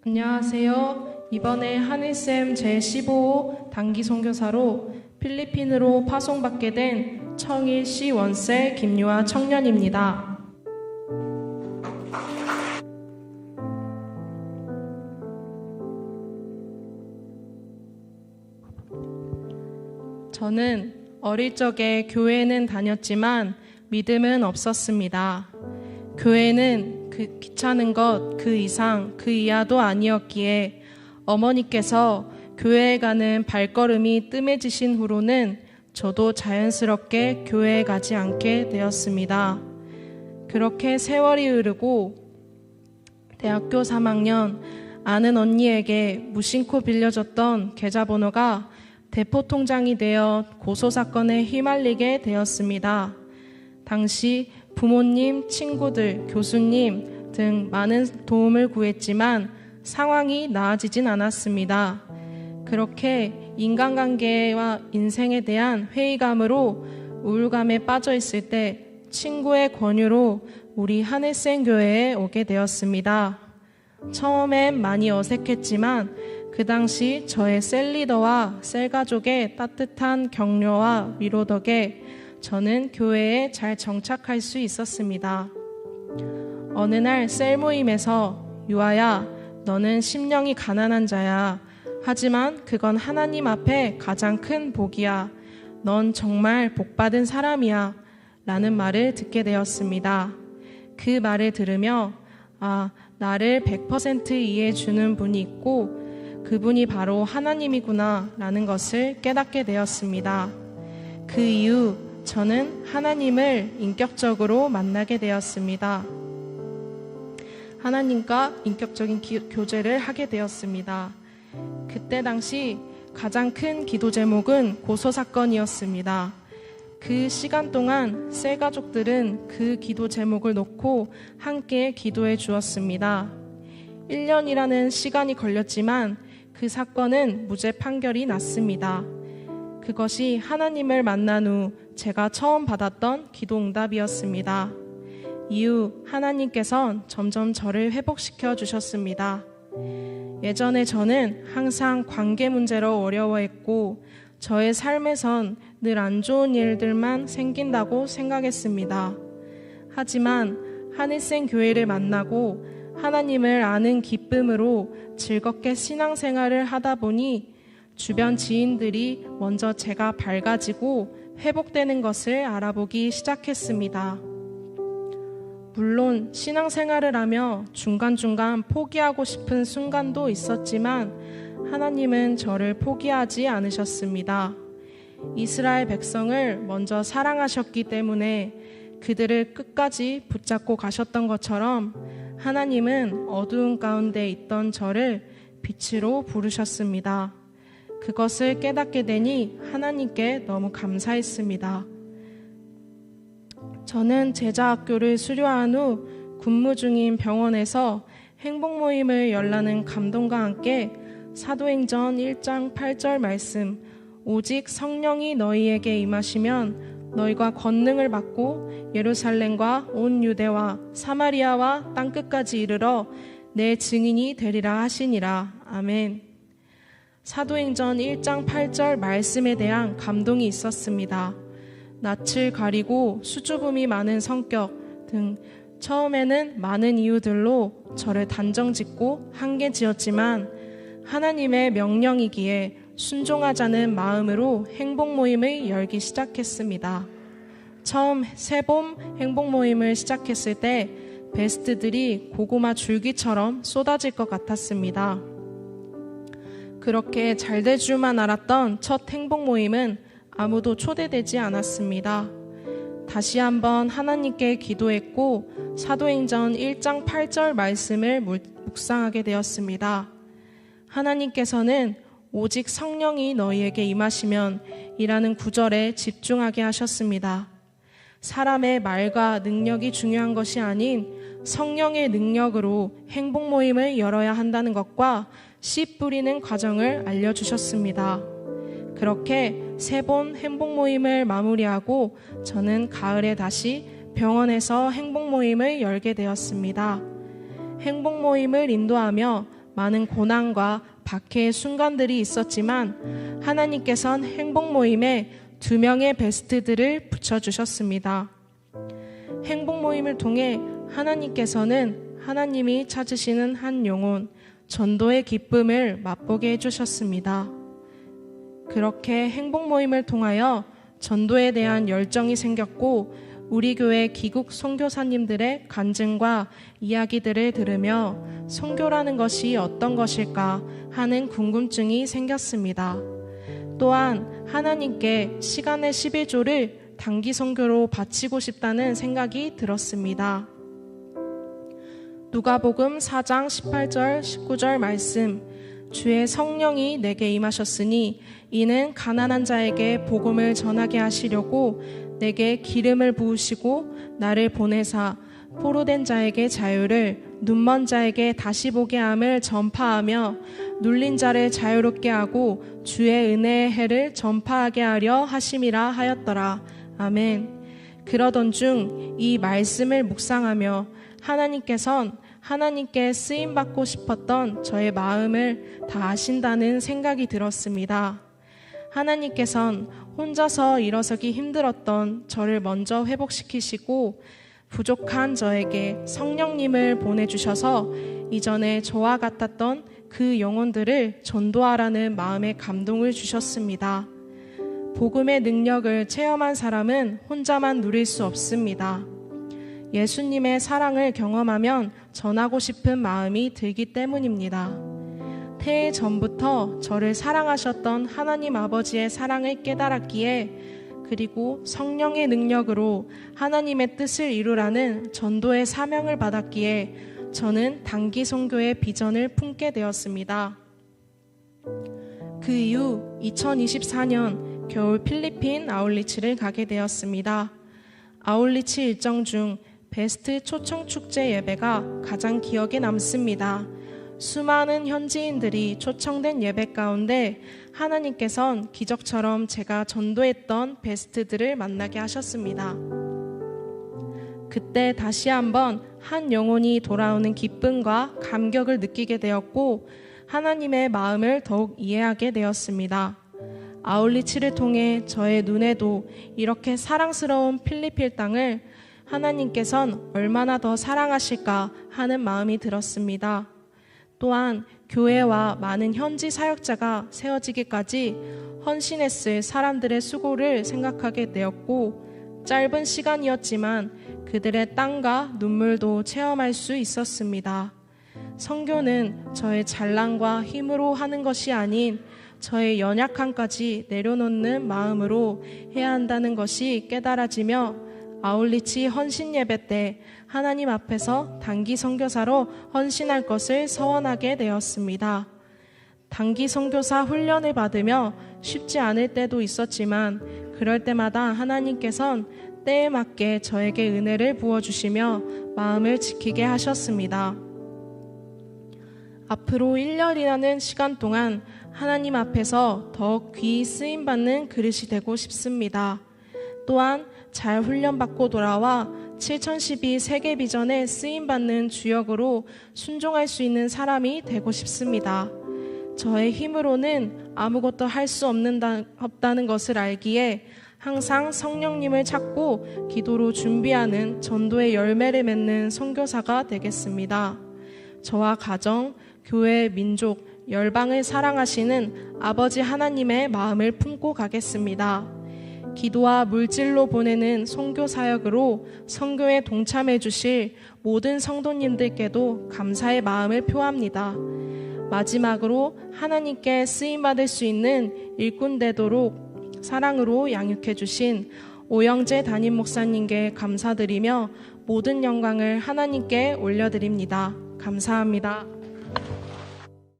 안녕하세요. 이번에 한일쌤 제15호 단기 선교사로 필리핀으로 파송받게 된 청일 C1세 김유아 청년입니다. 저는 어릴 적에 교회는 다녔지만 믿음은 없었습니다. 교회는 귀찮은 것 그 이상 그 이하도 아니었기에 어머니께서 교회에 가는 발걸음이 뜸해지신 후로는 저도 자연스럽게 교회에 가지 않게 되었습니다. 그렇게 세월이 흐르고 대학교 3학년 아는 언니에게 무심코 빌려줬던 계좌번호가 대포통장이 되어 고소사건에 휘말리게 되었습니다. 당시 부모님, 친구들, 교수님 등 많은 도움을 구했지만 상황이 나아지진 않았습니다. 그렇게 인간관계와 인생에 대한 회의감으로 우울감에 빠져 있을 때 친구의 권유로 우리 한일생 교회에 오게 되었습니다. 처음엔 많이 어색했지만 그 당시 저의 셀리더와 셀가족의 따뜻한 격려와 위로 덕에 저는 교회에 잘 정착할 수 있었습니다. 어느 날 셀 모임에서 유아야, 너는 심령이 가난한 자야. 하지만 그건 하나님 앞에 가장 큰 복이야. 넌 정말 복받은 사람이야. 라는 말을 듣게 되었습니다. 그 말을 들으며 나를 100% 이해해 주는 분이 있고 그분이 바로 하나님이구나 라는 것을 깨닫게 되었습니다. 그 이후 저는 하나님을 인격적으로 만나게 되었습니다. 하나님과 인격적인 교제를 하게 되었습니다. 그때 당시 가장 큰 기도 제목은 고소사건이었습니다. 그 시간 동안 새 가족들은 그 기도 제목을 놓고 함께 기도해 주었습니다. 1년이라는 시간이 걸렸지만 그 사건은 무죄 판결이 났습니다. 그것이 하나님을 만난 후 제가 처음 받았던 기도 응답이었습니다. 이후 하나님께선 점점 저를 회복시켜 주셨습니다. 예전에 저는 항상 관계 문제로 어려워했고 저의 삶에선 늘 안 좋은 일들만 생긴다고 생각했습니다. 하지만 한일생 교회를 만나고 하나님을 아는 기쁨으로 즐겁게 신앙생활을 하다 보니 주변 지인들이 먼저 제가 밝아지고 회복되는 것을 알아보기 시작했습니다. 물론 신앙생활을 하며 중간중간 포기하고 싶은 순간도 있었지만 하나님은 저를 포기하지 않으셨습니다. 이스라엘 백성을 먼저 사랑하셨기 때문에 그들을 끝까지 붙잡고 가셨던 것처럼 하나님은 어두운 가운데 있던 저를 빛으로 부르셨습니다. 그것을 깨닫게 되니 하나님께 너무 감사했습니다. 저는 제자학교를 수료한 후 근무 중인 병원에서 행복 모임을 열라는 감동과 함께 사도행전 1장 8절 말씀 오직 성령이 너희에게 임하시면 너희가 권능을 받고 예루살렘과 온 유대와 사마리아와 땅끝까지 이르러 내 증인이 되리라 하시니라. 아멘. 사도행전 1장 8절 말씀에 대한 감동이 있었습니다. 낯을 가리고 수줍음이 많은 성격 등 처음에는 많은 이유들로 저를 단정짓고 한계지었지만 하나님의 명령이기에 순종하자는 마음으로 행복 모임을 열기 시작했습니다. 처음 새봄 행복 모임을 시작했을 때 베스트들이 고구마 줄기처럼 쏟아질 것 같았습니다. 그렇게 잘 될 줄만 알았던 첫 행복 모임은 아무도 초대되지 않았습니다. 다시 한번 하나님께 기도했고 사도행전 1장 8절 말씀을 묵상하게 되었습니다. 하나님께서는 오직 성령이 너희에게 임하시면 이라는 구절에 집중하게 하셨습니다. 사람의 말과 능력이 중요한 것이 아닌 성령의 능력으로 행복 모임을 열어야 한다는 것과 씨 뿌리는 과정을 알려주셨습니다. 그렇게 세 번 행복 모임을 마무리하고 저는 가을에 다시 병원에서 행복 모임을 열게 되었습니다. 행복 모임을 인도하며 많은 고난과 박해의 순간들이 있었지만 하나님께서는 행복 모임에 2명의 베스트들을 붙여주셨습니다. 행복 모임을 통해 하나님께서는 하나님이 찾으시는 한 영혼, 전도의 기쁨을 맛보게 해주셨습니다. 그렇게 행복 모임을 통하여 전도에 대한 열정이 생겼고 우리 교회 기국 선교사님들의 간증과 이야기들을 들으며 선교라는 것이 어떤 것일까 하는 궁금증이 생겼습니다. 또한 하나님께 시간의 11조를 단기 선교로 바치고 싶다는 생각이 들었습니다. 누가복음 4장 18절 19절 말씀, 주의 성령이 내게 임하셨으니 이는 가난한 자에게 복음을 전하게 하시려고 내게 기름을 부으시고 나를 보내사 포로된 자에게 자유를, 눈먼 자에게 다시 보게 함을 전파하며 눌린 자를 자유롭게 하고 주의 은혜의 해를 전파하게 하려 하심이라 하였더라. 아멘. 그러던 중 이 말씀을 묵상하며 하나님께 쓰임받고 싶었던 저의 마음을 다 아신다는 생각이 들었습니다. 하나님께선 혼자서 일어서기 힘들었던 저를 먼저 회복시키시고 부족한 저에게 성령님을 보내주셔서 이전에 저와 같았던 그 영혼들을 전도하라는 마음의 감동을 주셨습니다. 복음의 능력을 체험한 사람은 혼자만 누릴 수 없습니다. 예수님의 사랑을 경험하면 전하고 싶은 마음이 들기 때문입니다. 태애 전부터 저를 사랑하셨던 하나님 아버지의 사랑을 깨달았기에, 그리고 성령의 능력으로 하나님의 뜻을 이루라는 전도의 사명을 받았기에 저는 단기 선교의 비전을 품게 되었습니다. 그 이후 2024년 겨울 필리핀 아울리치를 가게 되었습니다. 아울리치 일정 중 베스트 초청축제 예배가 가장 기억에 남습니다. 수많은 현지인들이 초청된 예배 가운데 하나님께선 기적처럼 제가 전도했던 베스트들을 만나게 하셨습니다. 그때 다시 한번 한 영혼이 돌아오는 기쁨과 감격을 느끼게 되었고 하나님의 마음을 더욱 이해하게 되었습니다. 아울리치를 통해 저의 눈에도 이렇게 사랑스러운 필리핀 땅을 하나님께선 얼마나 더 사랑하실까 하는 마음이 들었습니다. 또한 교회와 많은 현지 사역자가 세워지기까지 헌신했을 사람들의 수고를 생각하게 되었고 짧은 시간이었지만 그들의 땀과 눈물도 체험할 수 있었습니다. 선교는 저의 잘난과 힘으로 하는 것이 아닌 저의 연약함까지 내려놓는 마음으로 해야 한다는 것이 깨달아지며 아울리치 헌신 예배 때 하나님 앞에서 단기 선교사로 헌신할 것을 서원하게 되었습니다. 단기 선교사 훈련을 받으며 쉽지 않을 때도 있었지만 그럴 때마다 하나님께선 때에 맞게 저에게 은혜를 부어주시며 마음을 지키게 하셨습니다. 앞으로 1년이라는 시간 동안 하나님 앞에서 더 귀히 쓰임받는 그릇이 되고 싶습니다. 또한 잘 훈련받고 돌아와 7012 세계 비전에 쓰임받는 주역으로 순종할 수 있는 사람이 되고 싶습니다. 저의 힘으로는 아무것도 할 수 없다는 것을 알기에 항상 성령님을 찾고 기도로 준비하는 전도의 열매를 맺는 선교사가 되겠습니다. 저와 가정, 교회, 민족, 열방을 사랑하시는 아버지 하나님의 마음을 품고 가겠습니다. 기도와 물질로 보내는 선교 사역으로 선교에 동참해 주실 모든 성도님들께도 감사의 마음을 표합니다. 마지막으로 하나님께 쓰임받을 수 있는 일꾼 되도록 사랑으로 양육해 주신 오영재 담임 목사님께 감사드리며 모든 영광을 하나님께 올려드립니다. 감사합니다.